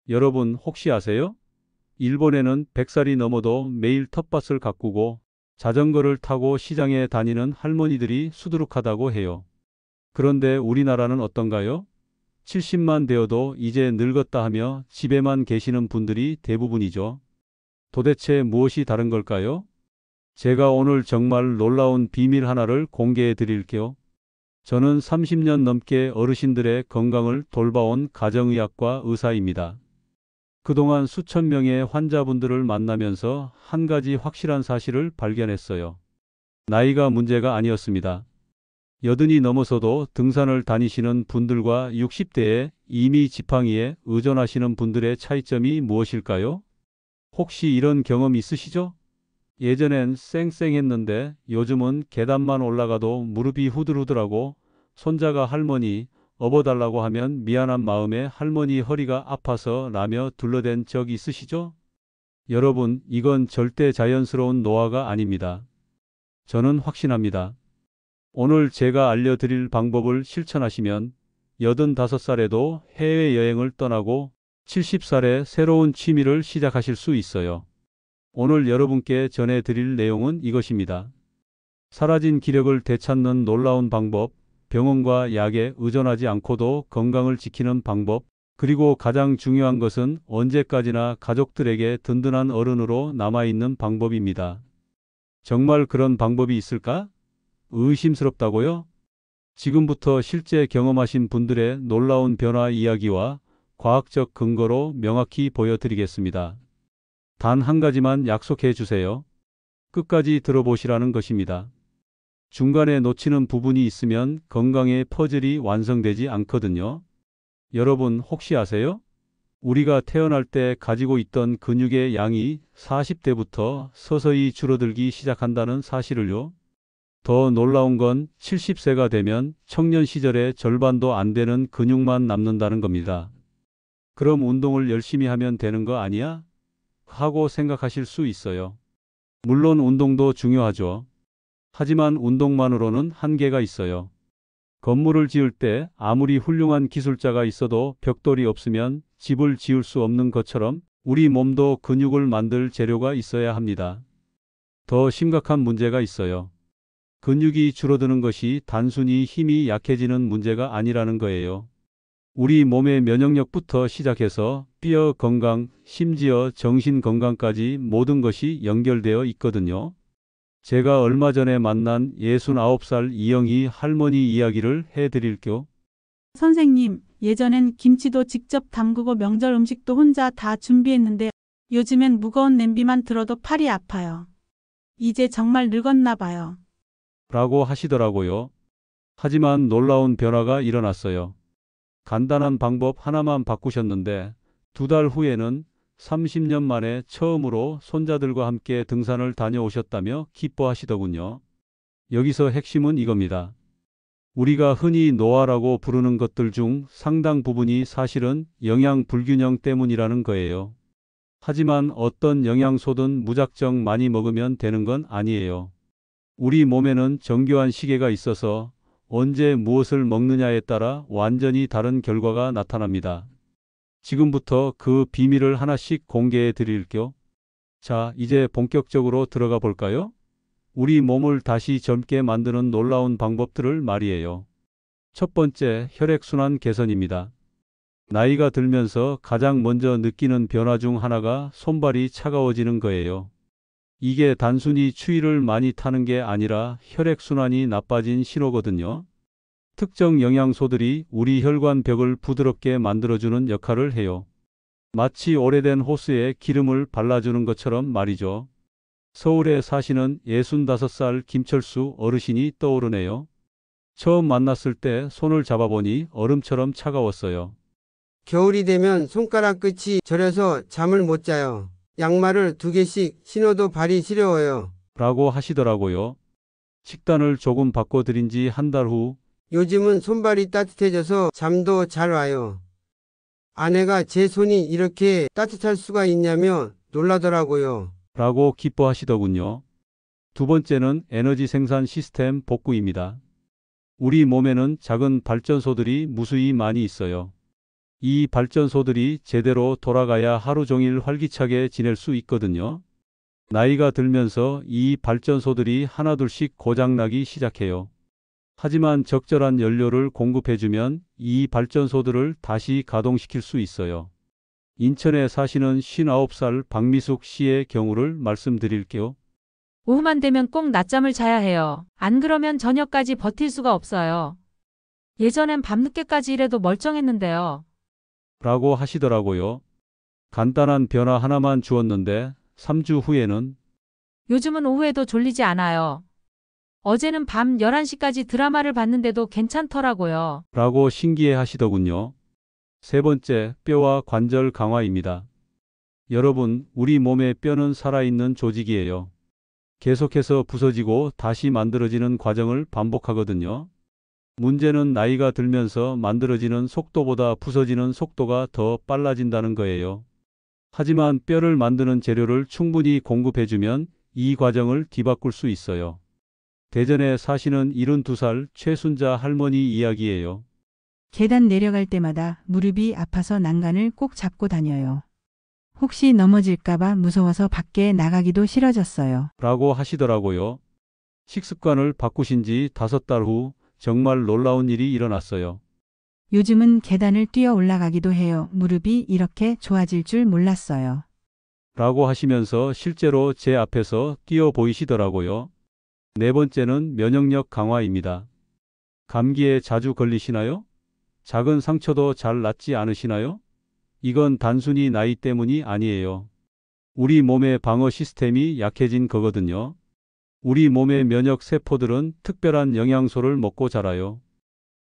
여러분 혹시 아세요? 일본에는 100살이 넘어도 매일 텃밭을 가꾸고 자전거를 타고 시장에 다니는 할머니들이 수두룩하다고 해요. 그런데 우리나라는 어떤가요? 70만 되어도 이제 늙었다 하며 집에만 계시는 분들이 대부분이죠. 도대체 무엇이 다른 걸까요? 제가 오늘 정말 놀라운 비밀 하나를 공개해 드릴게요. 저는 30년 넘게 어르신들의 건강을 돌봐온 가정의학과 의사입니다. 그동안 수천 명의 환자분들을 만나면서 한 가지 확실한 사실을 발견했어요. 나이가 문제가 아니었습니다. 여든이 넘어서도 등산을 다니시는 분들과 60대에 이미 지팡이에 의존하시는 분들의 차이점이 무엇일까요? 혹시 이런 경험 있으시죠? 예전엔 쌩쌩했는데 요즘은 계단만 올라가도 무릎이 후들후들하고 손자가 할머니 업어달라고 하면 미안한 마음에 할머니 허리가 아파서 라며 둘러댄 적 있으시죠? 여러분, 이건 절대 자연스러운 노화가 아닙니다. 저는 확신합니다. 오늘 제가 알려드릴 방법을 실천하시면 85살에도 해외여행을 떠나고 70살에 새로운 취미를 시작하실 수 있어요. 오늘 여러분께 전해드릴 내용은 이것입니다. 사라진 기력을 되찾는 놀라운 방법, 병원과 약에 의존하지 않고도 건강을 지키는 방법, 그리고 가장 중요한 것은 언제까지나 가족들에게 든든한 어른으로 남아있는 방법입니다. 정말 그런 방법이 있을까? 의심스럽다고요? 지금부터 실제 경험하신 분들의 놀라운 변화 이야기와 과학적 근거로 명확히 보여드리겠습니다. 단 한 가지만 약속해 주세요. 끝까지 들어보시라는 것입니다. 중간에 놓치는 부분이 있으면 건강의 퍼즐이 완성되지 않거든요. 여러분 혹시 아세요? 우리가 태어날 때 가지고 있던 근육의 양이 40대부터 서서히 줄어들기 시작한다는 사실을요. 더 놀라운 건 70세가 되면 청년 시절의 절반도 안 되는 근육만 남는다는 겁니다. 그럼 운동을 열심히 하면 되는 거 아니야? 하고 생각하실 수 있어요. 물론 운동도 중요하죠. 하지만 운동만으로는 한계가 있어요. 건물을 지을 때 아무리 훌륭한 기술자가 있어도 벽돌이 없으면 집을 지을 수 없는 것처럼 우리 몸도 근육을 만들 재료가 있어야 합니다. 더 심각한 문제가 있어요. 근육이 줄어드는 것이 단순히 힘이 약해지는 문제가 아니라는 거예요. 우리 몸의 면역력부터 시작해서 뼈 건강, 심지어 정신 건강까지 모든 것이 연결되어 있거든요. 제가 얼마 전에 만난 69살 이영희 할머니 이야기를 해드릴게요. 선생님, 예전엔 김치도 직접 담그고 명절 음식도 혼자 다 준비했는데 요즘엔 무거운 냄비만 들어도 팔이 아파요. 이제 정말 늙었나 봐요. 라고 하시더라고요. 하지만 놀라운 변화가 일어났어요. 간단한 방법 하나만 바꾸셨는데 2달 후에는 30년 만에 처음으로 손자들과 함께 등산을 다녀오셨다며 기뻐하시더군요. 여기서 핵심은 이겁니다. 우리가 흔히 노화라고 부르는 것들 중 상당 부분이 사실은 영양 불균형 때문이라는 거예요. 하지만 어떤 영양소든 무작정 많이 먹으면 되는 건 아니에요. 우리 몸에는 정교한 시계가 있어서 언제 무엇을 먹느냐에 따라 완전히 다른 결과가 나타납니다. 지금부터 그 비밀을 하나씩 공개해 드릴게요. 자, 이제 본격적으로 들어가 볼까요? 우리 몸을 다시 젊게 만드는 놀라운 방법들을 말이에요. 첫 번째, 혈액순환 개선입니다. 나이가 들면서 가장 먼저 느끼는 변화 중 하나가 손발이 차가워지는 거예요. 이게 단순히 추위를 많이 타는 게 아니라 혈액순환이 나빠진 신호거든요. 특정 영양소들이 우리 혈관벽을 부드럽게 만들어주는 역할을 해요. 마치 오래된 호스에 기름을 발라주는 것처럼 말이죠. 서울에 사시는 65살 김철수 어르신이 떠오르네요. 처음 만났을 때 손을 잡아보니 얼음처럼 차가웠어요. 겨울이 되면 손가락 끝이 저려서 잠을 못 자요. 양말을 2개씩 신어도 발이 시려워요. 라고 하시더라고요. 식단을 조금 바꿔드린 지 한 달 후, 요즘은 손발이 따뜻해져서 잠도 잘 와요. 아내가 제 손이 이렇게 따뜻할 수가 있냐며 놀라더라고요. 라고 기뻐하시더군요. 두 번째는 에너지 생산 시스템 복구입니다. 우리 몸에는 작은 발전소들이 무수히 많이 있어요. 이 발전소들이 제대로 돌아가야 하루 종일 활기차게 지낼 수 있거든요. 나이가 들면서 이 발전소들이 하나둘씩 고장나기 시작해요. 하지만 적절한 연료를 공급해주면 이 발전소들을 다시 가동시킬 수 있어요. 인천에 사시는 59살 박미숙 씨의 경우를 말씀드릴게요. 오후만 되면 꼭 낮잠을 자야 해요. 안 그러면 저녁까지 버틸 수가 없어요. 예전엔 밤늦게까지 일해도 멀쩡했는데요. 라고 하시더라고요. 간단한 변화 하나만 주었는데 3주 후에는 요즘은 오후에도 졸리지 않아요. 어제는 밤 11시까지 드라마를 봤는데도 괜찮더라고요. 라고 신기해 하시더군요. 세 번째, 뼈와 관절 강화입니다. 여러분, 우리 몸의 뼈는 살아있는 조직이에요. 계속해서 부서지고 다시 만들어지는 과정을 반복하거든요. 문제는 나이가 들면서 만들어지는 속도보다 부서지는 속도가 더 빨라진다는 거예요. 하지만 뼈를 만드는 재료를 충분히 공급해주면 이 과정을 뒤바꿀 수 있어요. 대전에 사시는 72살 최순자 할머니 이야기예요. 계단 내려갈 때마다 무릎이 아파서 난간을 꼭 잡고 다녀요. 혹시 넘어질까봐 무서워서 밖에 나가기도 싫어졌어요. 라고 하시더라고요. 식습관을 바꾸신 지 5달 후 정말 놀라운 일이 일어났어요. 요즘은 계단을 뛰어 올라가기도 해요. 무릎이 이렇게 좋아질 줄 몰랐어요. 라고 하시면서 실제로 제 앞에서 뛰어 보이시더라고요. 네 번째는 면역력 강화입니다. 감기에 자주 걸리시나요? 작은 상처도 잘 낫지 않으시나요? 이건 단순히 나이 때문이 아니에요. 우리 몸의 방어 시스템이 약해진 거거든요. 우리 몸의 면역 세포들은 특별한 영양소를 먹고 자라요.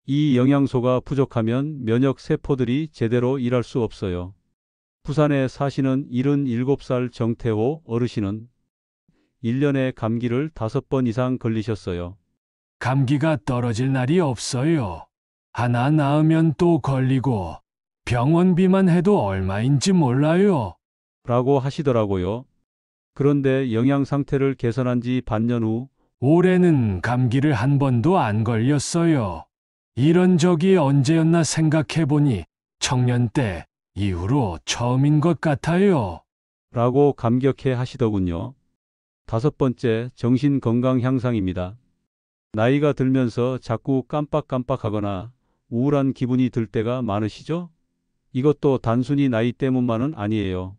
이 영양소가 부족하면 면역 세포들이 제대로 일할 수 없어요. 부산에 사시는 77살 정태호 어르신은 1년에 감기를 5번 이상 걸리셨어요. 감기가 떨어질 날이 없어요. 하나 나으면 또 걸리고 병원비만 해도 얼마인지 몰라요. 라고 하시더라고요. 그런데 영양 상태를 개선한 지 반년 후 올해는 감기를 한 번도 안 걸렸어요. 이런 적이 언제였나 생각해보니 청년 때 이후로 처음인 것 같아요. 라고 감격해 하시더군요. 5번째, 정신 건강 향상입니다. 나이가 들면서 자꾸 깜빡깜빡하거나 우울한 기분이 들 때가 많으시죠? 이것도 단순히 나이 때문만은 아니에요.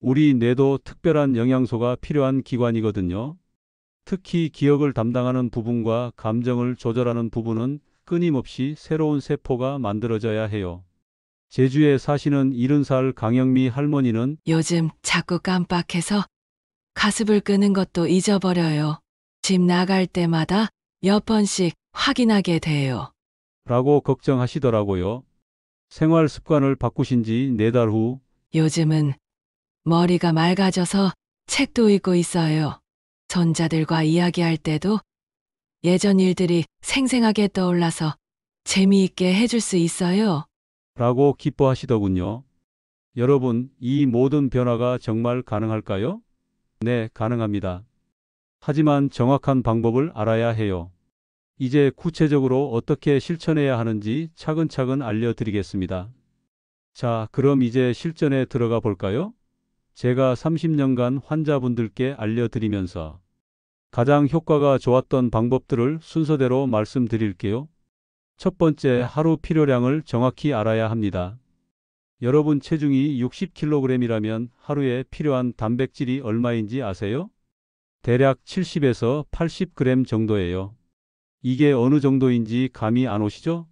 우리 뇌도 특별한 영양소가 필요한 기관이거든요. 특히 기억을 담당하는 부분과 감정을 조절하는 부분은 끊임없이 새로운 세포가 만들어져야 해요. 제주에 사시는 70살 강영미 할머니는 요즘 자꾸 깜빡해서 가습을 끄는 것도 잊어버려요. 집 나갈 때마다 몇 번씩 확인하게 돼요. 라고 걱정하시더라고요. 생활 습관을 바꾸신 지 4달 후 요즘은 머리가 맑아져서 책도 읽고 있어요. 손자들과 이야기할 때도 예전 일들이 생생하게 떠올라서 재미있게 해줄 수 있어요. 라고 기뻐하시더군요. 여러분, 이 모든 변화가 정말 가능할까요? 네, 가능합니다. 하지만 정확한 방법을 알아야 해요. 이제 구체적으로 어떻게 실천해야 하는지 차근차근 알려드리겠습니다. 자, 그럼 이제 실전에 들어가 볼까요? 제가 30년간 환자분들께 알려드리면서 가장 효과가 좋았던 방법들을 순서대로 말씀드릴게요. 첫 번째, 하루 필요량을 정확히 알아야 합니다. 여러분 체중이 60kg이라면 하루에 필요한 단백질이 얼마인지 아세요? 대략 70에서 80g 정도예요. 이게 어느 정도인지 감이 안 오시죠?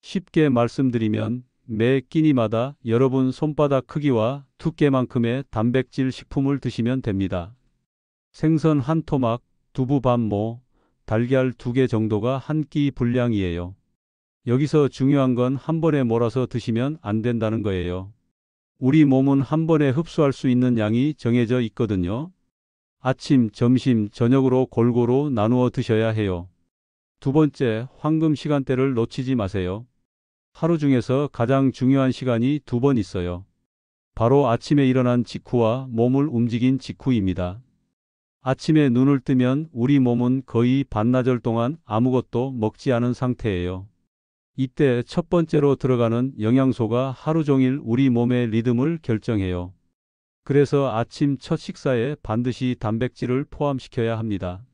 쉽게 말씀드리면 매 끼니마다 여러분 손바닥 크기와 두께만큼의 단백질 식품을 드시면 됩니다. 생선 한 토막, 두부 반 모, 달걀 2개 정도가 한 끼 분량이에요. 여기서 중요한 건 한 번에 몰아서 드시면 안 된다는 거예요. 우리 몸은 한 번에 흡수할 수 있는 양이 정해져 있거든요. 아침, 점심, 저녁으로 골고루 나누어 드셔야 해요. 두 번째, 황금 시간대를 놓치지 마세요. 하루 중에서 가장 중요한 시간이 2번 있어요. 바로 아침에 일어난 직후와 몸을 움직인 직후입니다. 아침에 눈을 뜨면 우리 몸은 거의 반나절 동안 아무것도 먹지 않은 상태예요. 이때 첫 번째로 들어가는 영양소가 하루 종일 우리 몸의 리듬을 결정해요. 그래서 아침 첫 식사에 반드시 단백질을 포함시켜야 합니다.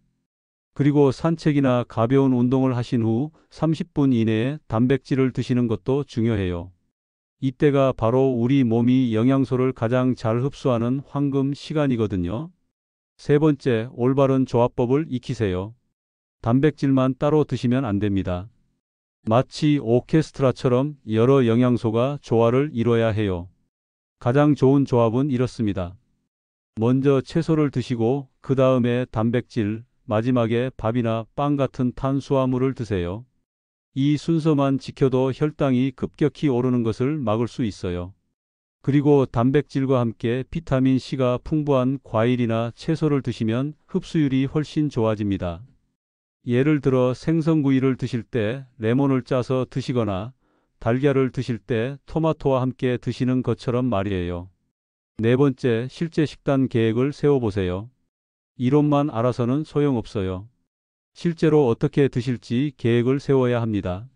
그리고 산책이나 가벼운 운동을 하신 후 30분 이내에 단백질을 드시는 것도 중요해요. 이때가 바로 우리 몸이 영양소를 가장 잘 흡수하는 황금 시간이거든요. 세 번째, 올바른 조합법을 익히세요. 단백질만 따로 드시면 안 됩니다. 마치 오케스트라처럼 여러 영양소가 조화를 이뤄야 해요. 가장 좋은 조합은 이렇습니다. 먼저 채소를 드시고 그 다음에 단백질, 마지막에 밥이나 빵 같은 탄수화물을 드세요. 이 순서만 지켜도 혈당이 급격히 오르는 것을 막을 수 있어요. 그리고 단백질과 함께 비타민C가 풍부한 과일이나 채소를 드시면 흡수율이 훨씬 좋아집니다. 예를 들어 생선구이를 드실 때 레몬을 짜서 드시거나 달걀을 드실 때 토마토와 함께 드시는 것처럼 말이에요. 네 번째, 실제 식단 계획을 세워보세요. 이론만 알아서는 소용없어요. 실제로 어떻게 드실지 계획을 세워야 합니다.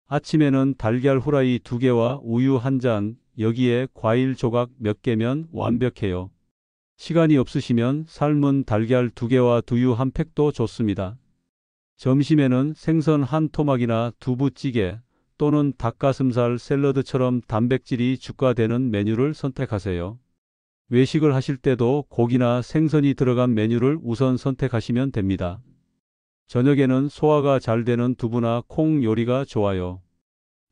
아침에는 달걀 후라이 2개와 우유 1잔, 여기에 과일 조각 몇 개면 완벽해요. 시간이 없으시면 삶은 달걀 2개와 두유 1팩도 좋습니다. 점심에는 생선 한 토막이나 두부찌개 또는 닭가슴살 샐러드처럼 단백질이 주가되는 메뉴를 선택하세요. 외식을 하실 때도 고기나 생선이 들어간 메뉴를 우선 선택하시면 됩니다. 저녁에는 소화가 잘 되는 두부나 콩 요리가 좋아요.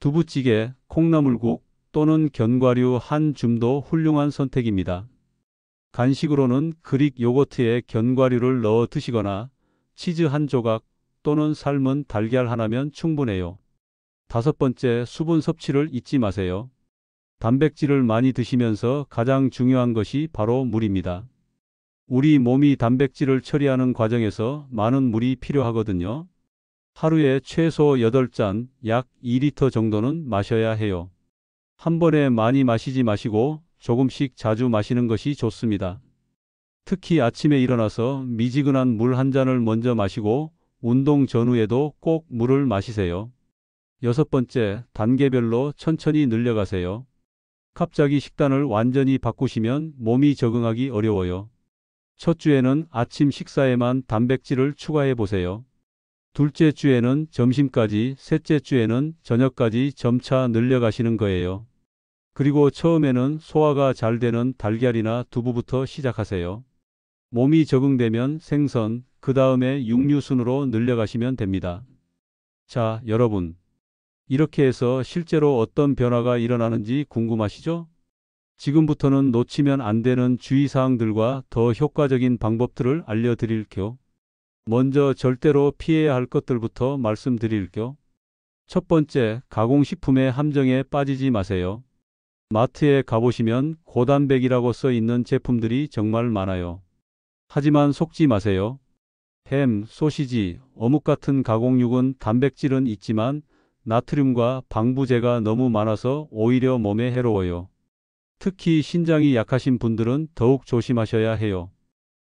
두부찌개, 콩나물국 또는 견과류 한 줌도 훌륭한 선택입니다. 간식으로는 그릭 요거트에 견과류를 넣어 드시거나 치즈 한 조각 또는 삶은 달걀 하나면 충분해요. 다섯 번째, 수분 섭취를 잊지 마세요. 단백질을 많이 드시면서 가장 중요한 것이 바로 물입니다. 우리 몸이 단백질을 처리하는 과정에서 많은 물이 필요하거든요. 하루에 최소 8잔, 약 2리터 정도는 마셔야 해요. 한 번에 많이 마시지 마시고 조금씩 자주 마시는 것이 좋습니다. 특히 아침에 일어나서 미지근한 물 한 잔을 먼저 마시고 운동 전후에도 꼭 물을 마시세요. 여섯 번째, 단계별로 천천히 늘려가세요. 갑자기 식단을 완전히 바꾸시면 몸이 적응하기 어려워요. 첫 주에는 아침 식사에만 단백질을 추가해 보세요. 둘째 주에는 점심까지, 셋째 주에는 저녁까지 점차 늘려가시는 거예요. 그리고 처음에는 소화가 잘 되는 달걀이나 두부부터 시작하세요. 몸이 적응되면 생선, 그 다음에 육류 순으로 늘려가시면 됩니다. 자, 여러분. 이렇게 해서 실제로 어떤 변화가 일어나는지 궁금하시죠? 지금부터는 놓치면 안 되는 주의사항들과 더 효과적인 방법들을 알려드릴게요. 먼저 절대로 피해야 할 것들부터 말씀드릴게요. 첫 번째, 가공식품의 함정에 빠지지 마세요. 마트에 가보시면 고단백이라고 써 있는 제품들이 정말 많아요. 하지만 속지 마세요. 햄, 소시지, 어묵 같은 가공육은 단백질은 있지만 나트륨과 방부제가 너무 많아서 오히려 몸에 해로워요. 특히 신장이 약하신 분들은 더욱 조심하셔야 해요.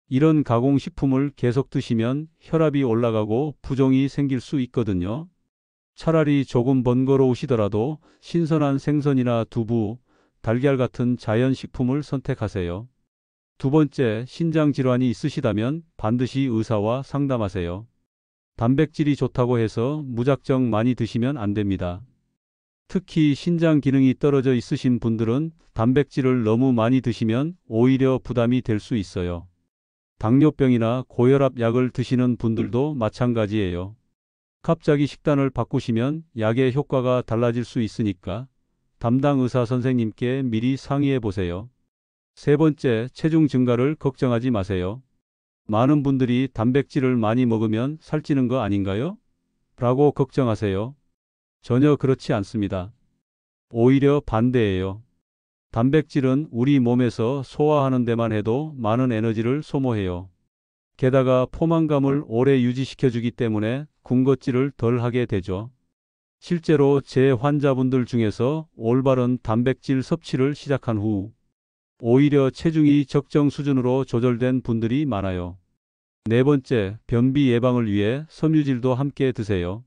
이런 가공식품을 계속 드시면 혈압이 올라가고 부종이 생길 수 있거든요. 차라리 조금 번거로우시더라도 신선한 생선이나 두부, 달걀 같은 자연식품을 선택하세요. 두 번째, 신장 질환이 있으시다면 반드시 의사와 상담하세요. 단백질이 좋다고 해서 무작정 많이 드시면 안 됩니다. 특히 신장 기능이 떨어져 있으신 분들은 단백질을 너무 많이 드시면 오히려 부담이 될 수 있어요. 당뇨병이나 고혈압 약을 드시는 분들도 마찬가지예요. 갑자기 식단을 바꾸시면 약의 효과가 달라질 수 있으니까 담당 의사 선생님께 미리 상의해 보세요. 세 번째, 체중 증가를 걱정하지 마세요. 많은 분들이 단백질을 많이 먹으면 살찌는 거 아닌가요? 라고 걱정하세요. 전혀 그렇지 않습니다. 오히려 반대예요. 단백질은 우리 몸에서 소화하는 데만 해도 많은 에너지를 소모해요. 게다가 포만감을 오래 유지시켜주기 때문에 군것질을 덜 하게 되죠. 실제로 제 환자분들 중에서 올바른 단백질 섭취를 시작한 후 오히려 체중이 적정 수준으로 조절된 분들이 많아요. 네 번째, 변비 예방을 위해 섬유질도 함께 드세요.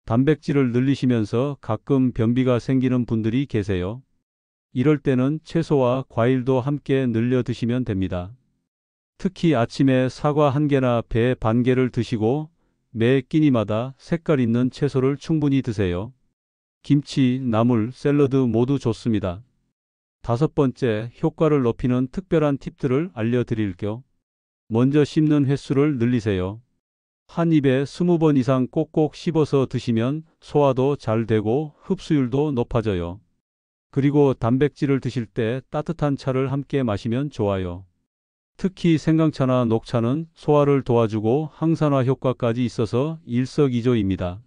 단백질을 늘리시면서 가끔 변비가 생기는 분들이 계세요. 이럴 때는 채소와 과일도 함께 늘려 드시면 됩니다. 특히 아침에 사과 1개나 배 반 개를 드시고 매 끼니마다 색깔 있는 채소를 충분히 드세요. 김치, 나물, 샐러드 모두 좋습니다. 5번째, 효과를 높이는 특별한 팁들을 알려드릴게요. 먼저 씹는 횟수를 늘리세요. 한 입에 20번 이상 꼭꼭 씹어서 드시면 소화도 잘 되고 흡수율도 높아져요. 그리고 단백질을 드실 때 따뜻한 차를 함께 마시면 좋아요. 특히 생강차나 녹차는 소화를 도와주고 항산화 효과까지 있어서 일석이조입니다.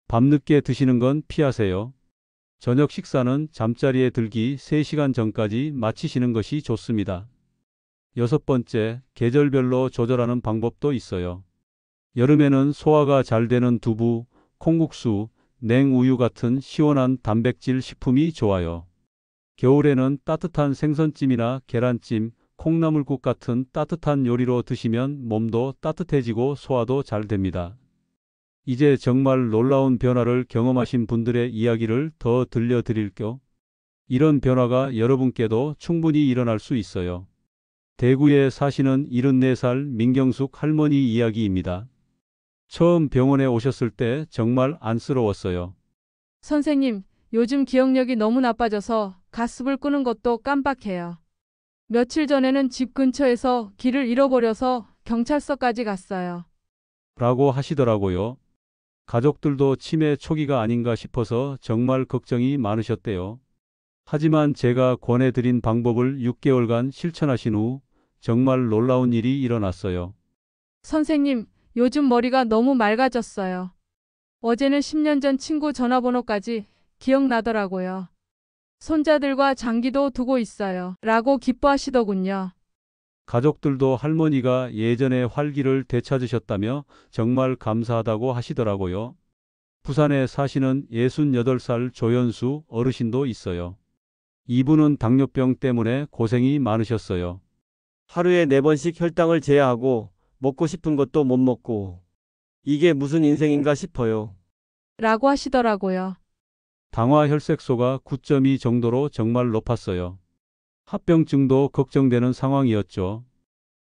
밤늦게 드시는 건 피하세요. 저녁 식사는 잠자리에 들기 3시간 전까지 마치시는 것이 좋습니다. 6번째, 계절별로 조절하는 방법도 있어요. 여름에는 소화가 잘 되는 두부, 콩국수, 냉우유 같은 시원한 단백질 식품이 좋아요. 겨울에는 따뜻한 생선찜이나 계란찜, 콩나물국 같은 따뜻한 요리로 드시면 몸도 따뜻해지고 소화도 잘 됩니다. 이제 정말 놀라운 변화를 경험하신 분들의 이야기를 더 들려드릴게요. 이런 변화가 여러분께도 충분히 일어날 수 있어요. 대구에 사시는 74살 민경숙 할머니 이야기입니다. 처음 병원에 오셨을 때 정말 안쓰러웠어요. 선생님, 요즘 기억력이 너무 나빠져서 가습을 끄는 것도 깜빡해요. 며칠 전에는 집 근처에서 길을 잃어버려서 경찰서까지 갔어요. 라고 하시더라고요. 가족들도 치매 초기가 아닌가 싶어서 정말 걱정이 많으셨대요. 하지만 제가 권해드린 방법을 6개월간 실천하신 후 정말 놀라운 일이 일어났어요. 선생님, 요즘 머리가 너무 맑아졌어요. 어제는 10년 전 친구 전화번호까지 기억나더라고요. 손자들과 장기도 두고 있어요. 라고 기뻐하시더군요. 가족들도 할머니가 예전의 활기를 되찾으셨다며 정말 감사하다고 하시더라고요. 부산에 사시는 68살 조연수 어르신도 있어요. 이분은 당뇨병 때문에 고생이 많으셨어요. 하루에 4번씩 혈당을 제어하고 먹고 싶은 것도 못 먹고 이게 무슨 인생인가 싶어요. 라고 하시더라고요. 당화혈색소가 9.2 정도로 정말 높았어요. 합병증도 걱정되는 상황이었죠.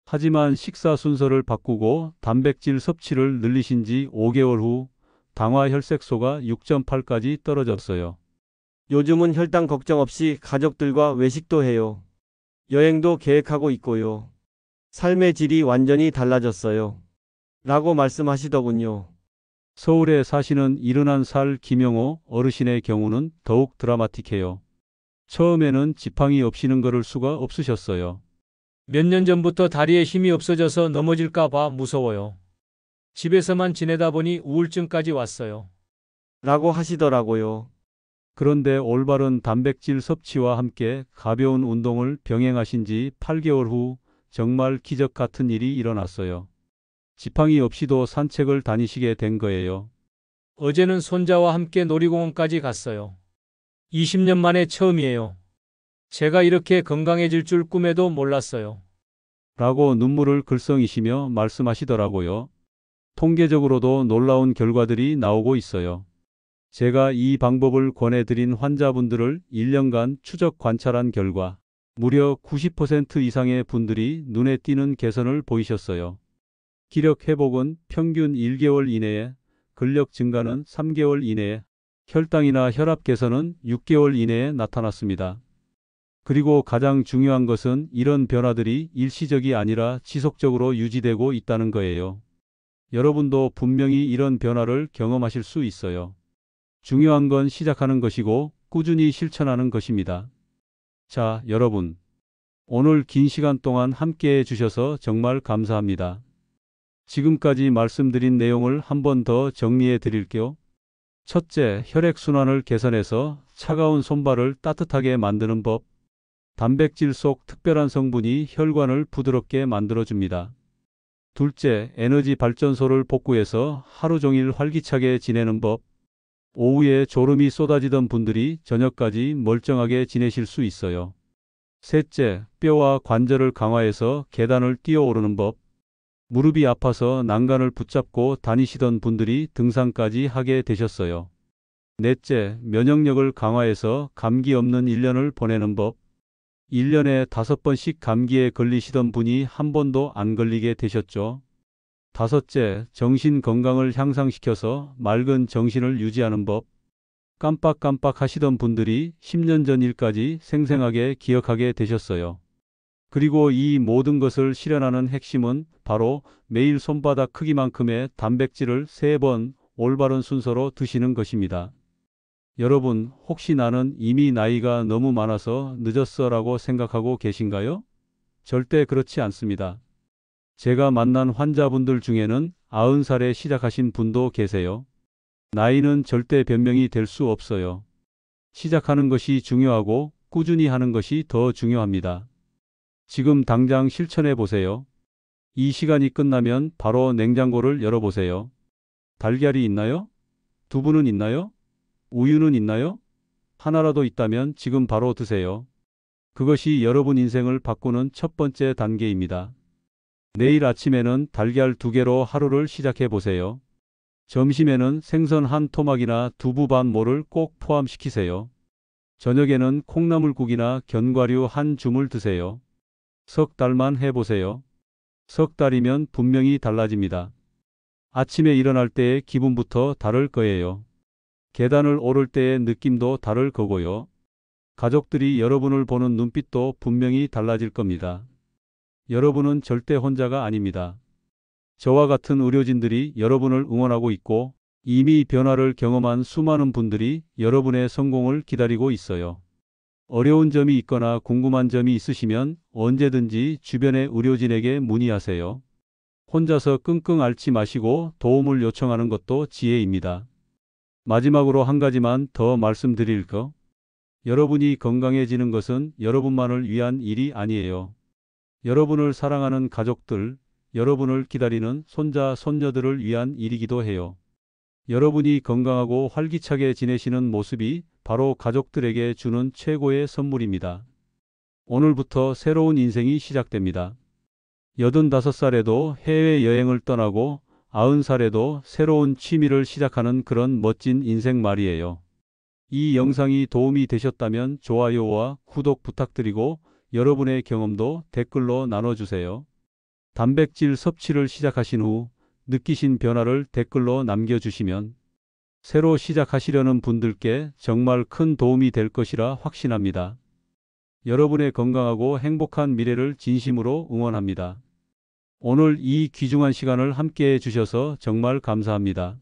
하지만 식사 순서를 바꾸고 단백질 섭취를 늘리신 지 5개월 후 당화혈색소가 6.8까지 떨어졌어요. 요즘은 혈당 걱정 없이 가족들과 외식도 해요. 여행도 계획하고 있고요. 삶의 질이 완전히 달라졌어요. 라고 말씀하시더군요. 서울에 사시는 71살 김영호 어르신의 경우는 더욱 드라마틱해요. 처음에는 지팡이 없이는 걸을 수가 없으셨어요. 몇 년 전부터 다리에 힘이 없어져서 넘어질까 봐 무서워요. 집에서만 지내다 보니 우울증까지 왔어요. 라고 하시더라고요. 그런데 올바른 단백질 섭취와 함께 가벼운 운동을 병행하신 지 8개월 후 정말 기적 같은 일이 일어났어요. 지팡이 없이도 산책을 다니시게 된 거예요. 어제는 손자와 함께 놀이공원까지 갔어요. 20년 만에 처음이에요. 제가 이렇게 건강해질 줄 꿈에도 몰랐어요. 라고 눈물을 글썽이시며 말씀하시더라고요. 통계적으로도 놀라운 결과들이 나오고 있어요. 제가 이 방법을 권해드린 환자분들을 1년간 추적 관찰한 결과 무려 90% 이상의 분들이 눈에 띄는 개선을 보이셨어요. 기력 회복은 평균 1개월 이내에, 근력 증가는 3개월 이내에, 혈당이나 혈압 개선은 6개월 이내에 나타났습니다. 그리고 가장 중요한 것은 이런 변화들이 일시적이 아니라 지속적으로 유지되고 있다는 거예요. 여러분도 분명히 이런 변화를 경험하실 수 있어요. 중요한 건 시작하는 것이고 꾸준히 실천하는 것입니다. 자, 여러분. 오늘 긴 시간 동안 함께해 주셔서 정말 감사합니다. 지금까지 말씀드린 내용을 한 번 더 정리해 드릴게요. 첫째, 혈액순환을 개선해서 차가운 손발을 따뜻하게 만드는 법. 단백질 속 특별한 성분이 혈관을 부드럽게 만들어줍니다. 둘째, 에너지 발전소를 복구해서 하루 종일 활기차게 지내는 법. 오후에 졸음이 쏟아지던 분들이 저녁까지 멀쩡하게 지내실 수 있어요. 셋째, 뼈와 관절을 강화해서 계단을 뛰어오르는 법. 무릎이 아파서 난간을 붙잡고 다니시던 분들이 등산까지 하게 되셨어요. 넷째, 면역력을 강화해서 감기 없는 1년을 보내는 법. 1년에 5번씩 감기에 걸리시던 분이 한 번도 안 걸리게 되셨죠. 다섯째, 정신 건강을 향상시켜서 맑은 정신을 유지하는 법. 깜빡깜빡 하시던 분들이 10년 전 일까지 생생하게 기억하게 되셨어요. 그리고 이 모든 것을 실현하는 핵심은 바로 매일 손바닥 크기만큼의 단백질을 3번 올바른 순서로 드시는 것입니다. 여러분, 혹시 나는 이미 나이가 너무 많아서 늦었어 라고 생각하고 계신가요? 절대 그렇지 않습니다. 제가 만난 환자분들 중에는 90살에 시작하신 분도 계세요. 나이는 절대 변명이 될 수 없어요. 시작하는 것이 중요하고 꾸준히 하는 것이 더 중요합니다. 지금 당장 실천해 보세요. 이 시간이 끝나면 바로 냉장고를 열어보세요. 달걀이 있나요? 두부는 있나요? 우유는 있나요? 하나라도 있다면 지금 바로 드세요. 그것이 여러분 인생을 바꾸는 첫 번째 단계입니다. 내일 아침에는 달걀 2개로 하루를 시작해 보세요. 점심에는 생선 한 토막이나 두부 반 모를 꼭 포함시키세요. 저녁에는 콩나물국이나 견과류 한 줌을 드세요. 석 달만 해보세요. 석 달이면 분명히 달라집니다. 아침에 일어날 때의 기분부터 다를 거예요. 계단을 오를 때의 느낌도 다를 거고요. 가족들이 여러분을 보는 눈빛도 분명히 달라질 겁니다. 여러분은 절대 혼자가 아닙니다. 저와 같은 의료진들이 여러분을 응원하고 있고 이미 변화를 경험한 수많은 분들이 여러분의 성공을 기다리고 있어요. 어려운 점이 있거나 궁금한 점이 있으시면 언제든지 주변의 의료진에게 문의하세요. 혼자서 끙끙 앓지 마시고 도움을 요청하는 것도 지혜입니다. 마지막으로 한 가지만 더 말씀드릴 거. 여러분이 건강해지는 것은 여러분만을 위한 일이 아니에요. 여러분을 사랑하는 가족들, 여러분을 기다리는 손자, 손녀들을 위한 일이기도 해요. 여러분이 건강하고 활기차게 지내시는 모습이 바로 가족들에게 주는 최고의 선물입니다. 오늘부터 새로운 인생이 시작됩니다. 85살에도 해외여행을 떠나고 90살에도 새로운 취미를 시작하는 그런 멋진 인생 말이에요. 이 영상이 도움이 되셨다면 좋아요와 구독 부탁드리고 여러분의 경험도 댓글로 나눠주세요. 단백질 섭취를 시작하신 후 느끼신 변화를 댓글로 남겨주시면 새로 시작하시려는 분들께 정말 큰 도움이 될 것이라 확신합니다. 여러분의 건강하고 행복한 미래를 진심으로 응원합니다. 오늘 이 귀중한 시간을 함께 해주셔서 정말 감사합니다.